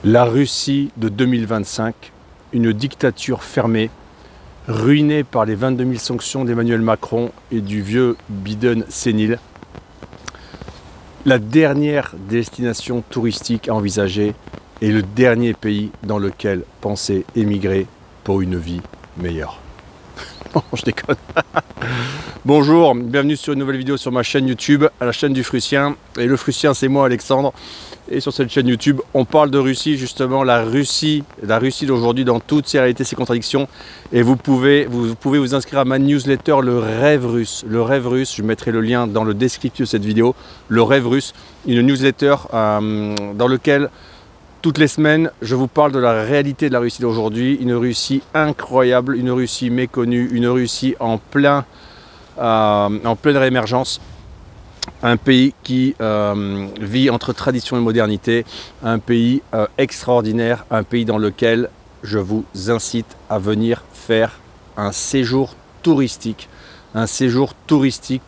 La Russie de 2025, une dictature fermée, ruinée par les 22 000 sanctions d'Emmanuel Macron et du vieux Biden sénile. La dernière destination touristique à envisager et le dernier pays dans lequel penser émigrer pour une vie meilleure. Non, je déconne. Bonjour, bienvenue sur une nouvelle vidéo sur ma chaîne YouTube, à la chaîne du Frussien. Et le Frussien, c'est moi, Alexandre. Et sur cette chaîne YouTube, on parle de Russie, justement, la Russie d'aujourd'hui dans toutes ses réalités, ses contradictions. Et vous pouvez vous inscrire à ma newsletter, le rêve russe. Le rêve russe, je mettrai le lien dans le descriptif de cette vidéo. Le rêve russe, une newsletter dans laquelle toutes les semaines, je vous parle de la réalité de la Russie d'aujourd'hui. Une Russie incroyable, une Russie méconnue, une Russie en pleine réémergence. Un pays qui vit entre tradition et modernité, un pays extraordinaire, un pays dans lequel je vous incite à venir faire un séjour touristique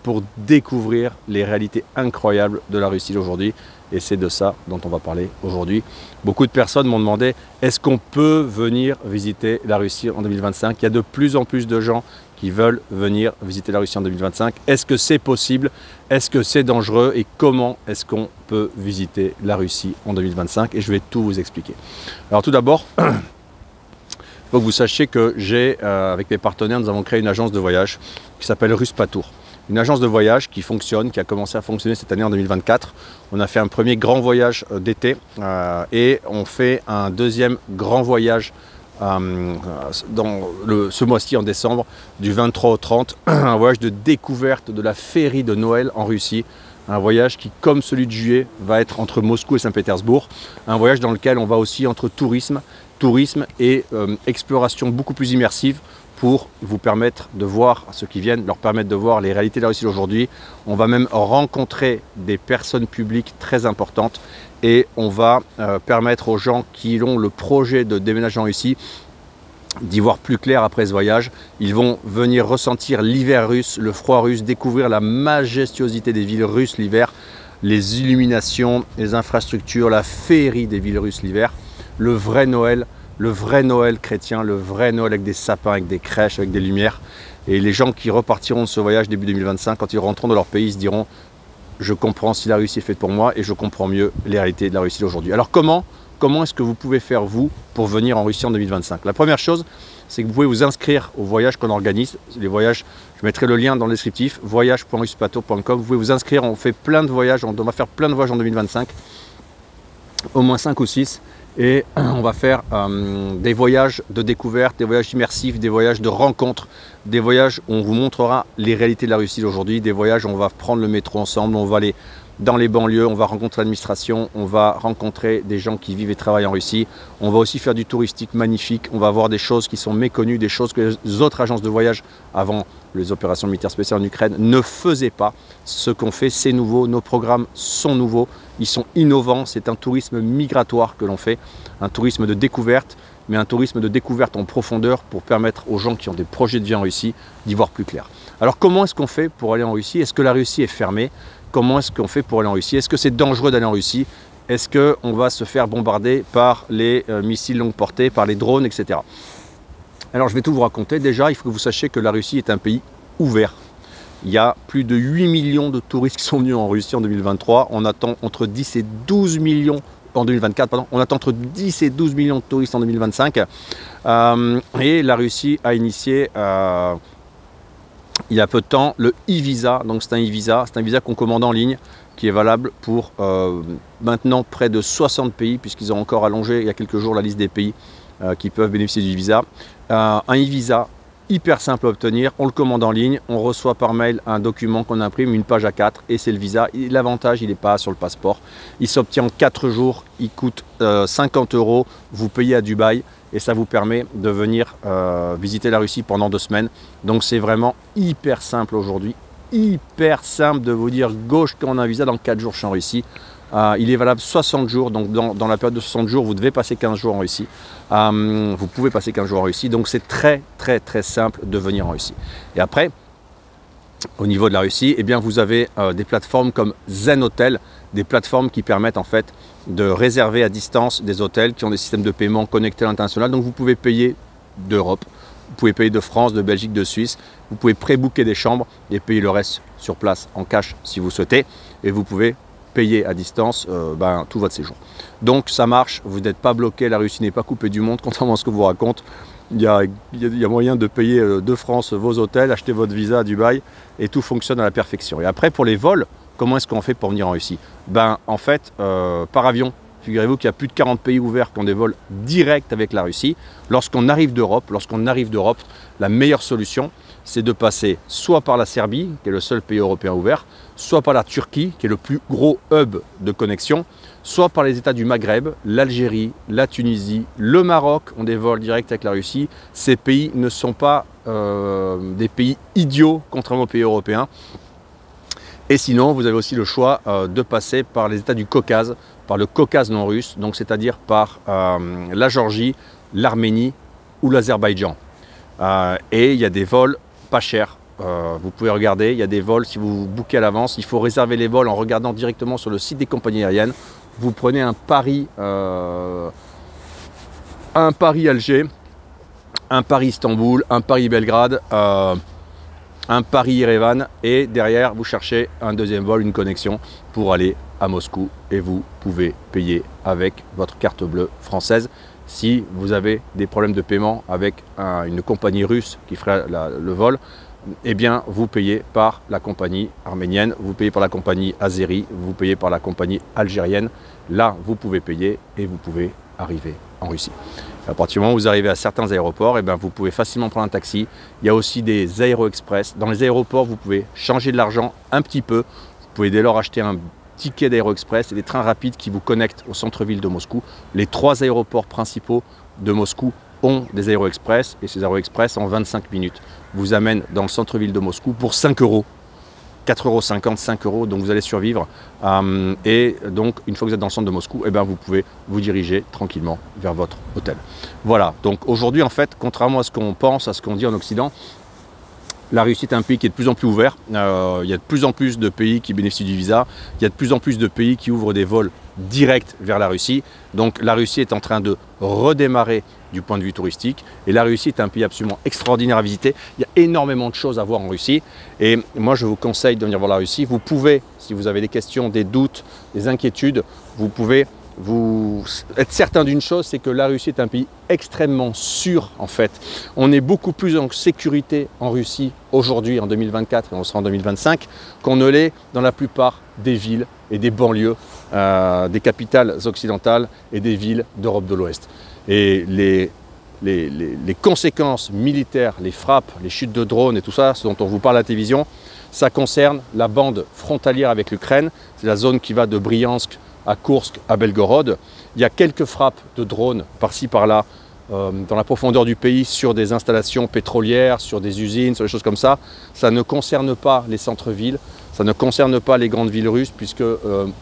pour découvrir les réalités incroyables de la Russie d'aujourd'hui. Et c'est de ça dont on va parler aujourd'hui. Beaucoup de personnes m'ont demandé, est-ce qu'on peut venir visiter la Russie en 2025? Il y a de plus en plus de gens qui veulent venir visiter la Russie en 2025. Est-ce que c'est possible? Est-ce que c'est dangereux? Et comment est-ce qu'on peut visiter la Russie en 2025? Et je vais tout vous expliquer. Alors tout d'abord, il faut que vous sachiez que avec mes partenaires, nous avons créé une agence de voyage qui s'appelle Ruspatour. Une agence de voyage qui fonctionne, qui a commencé à fonctionner cette année en 2024. On a fait un premier grand voyage d'été et on fait un deuxième grand voyage ce mois-ci en décembre, du 23 au 30, un voyage de découverte de la féerie de Noël en Russie. Un voyage qui, comme celui de juillet, va être entre Moscou et Saint-Pétersbourg. Un voyage dans lequel on va aussi entre tourisme et exploration beaucoup plus immersive pour vous permettre de voir ceux qui viennent, leur permettre de voir les réalités de la Russie d'aujourd'hui. On va même rencontrer des personnes publiques très importantes et on va permettre aux gens qui ont le projet de déménager en Russie d'y voir plus clair après ce voyage. Ils vont venir ressentir l'hiver russe, le froid russe, découvrir la majestuosité des villes russes l'hiver, les illuminations, les infrastructures, la féerie des villes russes l'hiver, le vrai Noël chrétien, le vrai Noël avec des sapins, avec des crèches, avec des lumières. Et les gens qui repartiront de ce voyage début 2025, quand ils rentreront dans leur pays, ils se diront « Je comprends si la Russie est faite pour moi et je comprends mieux les réalités de la Russie d'aujourd'hui ». Alors comment est-ce que vous pouvez faire, vous, pour venir en Russie en 2025? La première chose, c'est que vous pouvez vous inscrire au voyage qu'on organise. Les voyages, je mettrai le lien dans le descriptif, voyage.ruspatour.com. Vous pouvez vous inscrire, on fait plein de voyages, on va faire plein de voyages en 2025, au moins 5 ou 6. Et on va faire des voyages de découverte, des voyages immersifs, des voyages de rencontres, des voyages où on vous montrera les réalités de la Russie d'aujourd'hui, des voyages où on va prendre le métro ensemble, on va aller dans les banlieues, on va rencontrer l'administration, on va rencontrer des gens qui vivent et travaillent en Russie. On va aussi faire du touristique magnifique, on va voir des choses qui sont méconnues, des choses que les autres agences de voyage avant les opérations militaires spéciales en Ukraine ne faisaient pas. Ce qu'on fait, c'est nouveau, nos programmes sont nouveaux, ils sont innovants, c'est un tourisme migratoire que l'on fait, un tourisme de découverte, mais un tourisme de découverte en profondeur pour permettre aux gens qui ont des projets de vie en Russie d'y voir plus clair. Alors comment est-ce qu'on fait pour aller en Russie? Est-ce que la Russie est fermée? Comment est-ce qu'on fait pour aller en Russie? Est-ce que c'est dangereux d'aller en Russie? Est-ce qu'on va se faire bombarder par les missiles longue portée, par les drones, etc. Alors je vais tout vous raconter. Déjà, il faut que vous sachiez que la Russie est un pays ouvert. Il y a plus de 8 millions de touristes qui sont venus en Russie en 2023. On attend entre 10 et 12 millions en 2024, pardon. On attend entre 10 et 12 millions de touristes en 2025. Et la Russie a initié il y a peu de temps le e-visa. Donc c'est un e-visa qu'on commande en ligne qui est valable pour maintenant près de 60 pays, puisqu'ils ont encore allongé il y a quelques jours la liste des pays qui peuvent bénéficier du visa. Un e-visa hyper simple à obtenir, on le commande en ligne, on reçoit par mail un document qu'on imprime, une page A4 et c'est le visa. L'avantage, il n'est pas sur le passeport, il s'obtient en 4 jours, il coûte 50 €, vous payez à Dubaï et ça vous permet de venir visiter la Russie pendant 2 semaines. Donc c'est vraiment hyper simple aujourd'hui, hyper simple de vous dire gauche quand on a un visa, dans 4 jours je suis en Russie. Il est valable 60 jours, donc dans la période de 60 jours, vous devez passer 15 jours en Russie. Vous pouvez passer 15 jours en Russie, donc c'est très simple de venir en Russie. Et après, au niveau de la Russie, eh bien vous avez des plateformes comme Zen Hotel, des plateformes qui permettent en fait de réserver à distance des hôtels qui ont des systèmes de paiement connectés à l'international. Donc vous pouvez payer d'Europe, vous pouvez payer de France, de Belgique, de Suisse, vous pouvez pré-booker des chambres et payer le reste sur place en cash si vous souhaitez, et vous pouvez payer à distance tout votre séjour. Donc ça marche, vous n'êtes pas bloqué, la Russie n'est pas coupée du monde, contrairement à ce que vous raconte. Il y a moyen de payer de France vos hôtels, acheter votre visa à Dubaï et tout fonctionne à la perfection. Et après pour les vols, comment est-ce qu'on fait pour venir en Russie? En fait, par avion, figurez-vous qu'il y a plus de 40 pays ouverts qui ont des vols directs avec la Russie. Lorsqu'on arrive d'Europe, la meilleure solution, c'est de passer soit par la Serbie, qui est le seul pays européen ouvert, soit par la Turquie, qui est le plus gros hub de connexion, soit par les États du Maghreb, l'Algérie, la Tunisie, le Maroc ont des vols directs avec la Russie. Ces pays ne sont pas des pays idiots, contrairement aux pays européens. Et sinon, vous avez aussi le choix de passer par les États du Caucase, par le Caucase non russe, donc c'est-à-dire par la Géorgie, l'Arménie ou l'Azerbaïdjan. Et il y a des vols pas chers. Vous pouvez regarder, il y a des vols, si vous bookez à l'avance, il faut réserver les vols en regardant directement sur le site des compagnies aériennes. Vous prenez un Paris-Alger, un Paris-Istanbul, un Paris-Belgrade, un Paris-Yerevan, et derrière vous cherchez un deuxième vol, une connexion pour aller à Moscou, et vous pouvez payer avec votre carte bleue française. Si vous avez des problèmes de paiement avec une compagnie russe qui ferait le vol, eh bien vous payez par la compagnie arménienne, vous payez par la compagnie azérie, vous payez par la compagnie algérienne. Là, vous pouvez payer et vous pouvez arriver en Russie. À partir du moment où vous arrivez à certains aéroports, eh bien, vous pouvez facilement prendre un taxi. Il y a aussi des aéro-express. Dans les aéroports, vous pouvez changer de l'argent un petit peu. Vous pouvez dès lors acheter un ticket d'aéro-express et des trains rapides qui vous connectent au centre-ville de Moscou. Les 3 aéroports principaux de Moscou ont des aéro-express, et ces aéro-express en 25 minutes vous amènent dans le centre-ville de Moscou pour 5 euros. 4,50 €, 5 €, donc vous allez survivre. Et donc, une fois que vous êtes dans le centre de Moscou, eh bien, vous pouvez vous diriger tranquillement vers votre hôtel. Voilà, donc aujourd'hui, en fait, contrairement à ce qu'on pense, à ce qu'on dit en Occident, la Russie est un pays qui est de plus en plus ouvert. Il y a de plus en plus de pays qui bénéficient du visa. Il y a de plus en plus de pays qui ouvrent des vols directs vers la Russie. Donc la Russie est en train de redémarrer du point de vue touristique. Et la Russie est un pays absolument extraordinaire à visiter. Il y a énormément de choses à voir en Russie. Et moi, je vous conseille de venir voir la Russie. Vous pouvez, si vous avez des questions, des doutes, des inquiétudes, vous pouvez vous être certain d'une chose, c'est que la Russie est un pays extrêmement sûr en fait. On est beaucoup plus en sécurité en Russie aujourd'hui en 2024 et on sera en 2025 qu'on ne l'est dans la plupart des villes et des banlieues des capitales occidentales et des villes d'Europe de l'Ouest. Et les conséquences militaires, les frappes, les chutes de drones et tout ça, ce dont on vous parle à la télévision, ça concerne la bande frontalière avec l'Ukraine. C'est la zone qui va de Bryansk à Koursk, à Belgorod. Il y a quelques frappes de drones par-ci par-là dans la profondeur du pays sur des installations pétrolières, sur des usines, sur des choses comme ça. Ça ne concerne pas les centres-villes, ça ne concerne pas les grandes villes russes puisque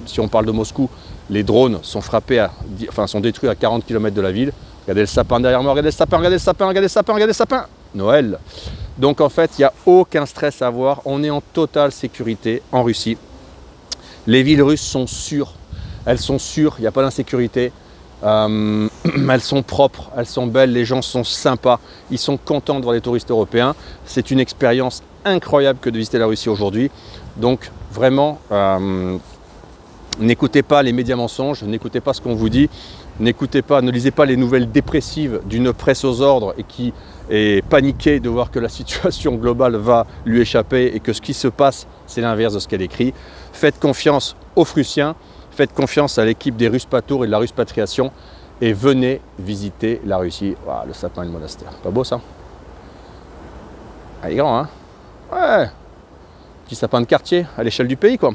si on parle de Moscou, les drones sont sont détruits à 40 km de la ville. Regardez le sapin derrière moi, regardez le sapin, regardez le sapin, regardez le sapin, regardez le sapin. Noël. Donc en fait, il n'y a aucun stress à avoir. On est en totale sécurité en Russie. Les villes russes sont sûres. Elles sont sûres, il n'y a pas d'insécurité. Elles sont propres, elles sont belles, les gens sont sympas. Ils sont contents de voir les touristes européens. C'est une expérience incroyable que de visiter la Russie aujourd'hui. Donc vraiment, n'écoutez pas les médias mensonges, n'écoutez pas ce qu'on vous dit. Ne lisez pas les nouvelles dépressives d'une presse aux ordres et qui est paniquée de voir que la situation globale va lui échapper et que ce qui se passe, c'est l'inverse de ce qu'elle écrit. Faites confiance aux Prussiens, faites confiance à l'équipe des Ruspatours et de la Ruspatriation et venez visiter la Russie. Wow, le sapin et le monastère, pas beau ça? Ah, il est grand, hein? Ouais, petit sapin de quartier à l'échelle du pays, quoi.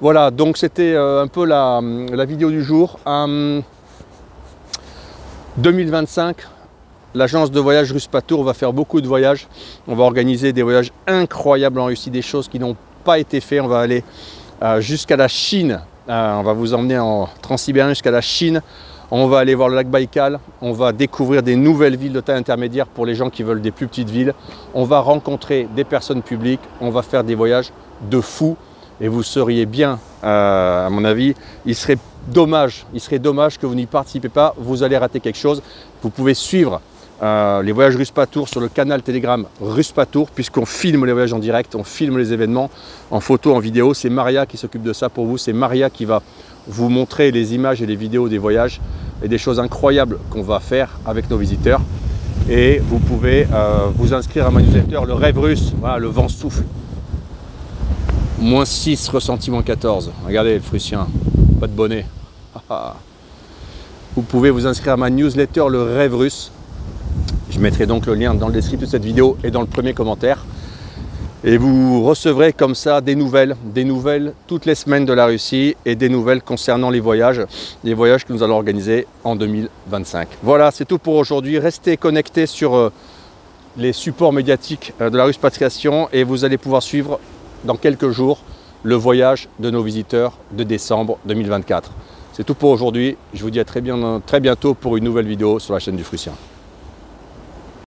Voilà, donc c'était un peu la vidéo du jour. 2025, l'agence de voyage Ruspatour va faire beaucoup de voyages. On va organiser des voyages incroyables en Russie, des choses qui n'ont pas été faites. On va aller jusqu'à la Chine. On va vous emmener en transsibérien jusqu'à la Chine, On va aller voir le lac Baïkal, on va découvrir des nouvelles villes de taille intermédiaire pour les gens qui veulent des plus petites villes. On va rencontrer des personnes publiques, on va faire des voyages de fous et vous seriez bien, à mon avis, il serait dommage que vous n'y participez pas, vous allez rater quelque chose. Vous pouvez suivre les voyages Ruspatour sur le canal Telegram Ruspatour, puisqu'on filme les voyages en direct, on filme les événements en photo, en vidéo. C'est Maria qui s'occupe de ça pour vous, c'est Maria qui va vous montrer les images et les vidéos des voyages et des choses incroyables qu'on va faire avec nos visiteurs. Et vous pouvez vous inscrire à ma newsletter, le rêve russe, voilà, le vent souffle. -6, ressenti -14. Regardez le Frucien, pas de bonnet. Vous pouvez vous inscrire à ma newsletter, le rêve russe. Je mettrai donc le lien dans le descriptif de cette vidéo et dans le premier commentaire. Et vous recevrez comme ça des nouvelles toutes les semaines de la Russie et des nouvelles concernant les voyages que nous allons organiser en 2025. Voilà, c'est tout pour aujourd'hui. Restez connectés sur les supports médiatiques de la Ruspatriation et vous allez pouvoir suivre dans quelques jours le voyage de nos visiteurs de décembre 2024. C'est tout pour aujourd'hui. Je vous dis à très bientôt pour une nouvelle vidéo sur la chaîne du Frucien.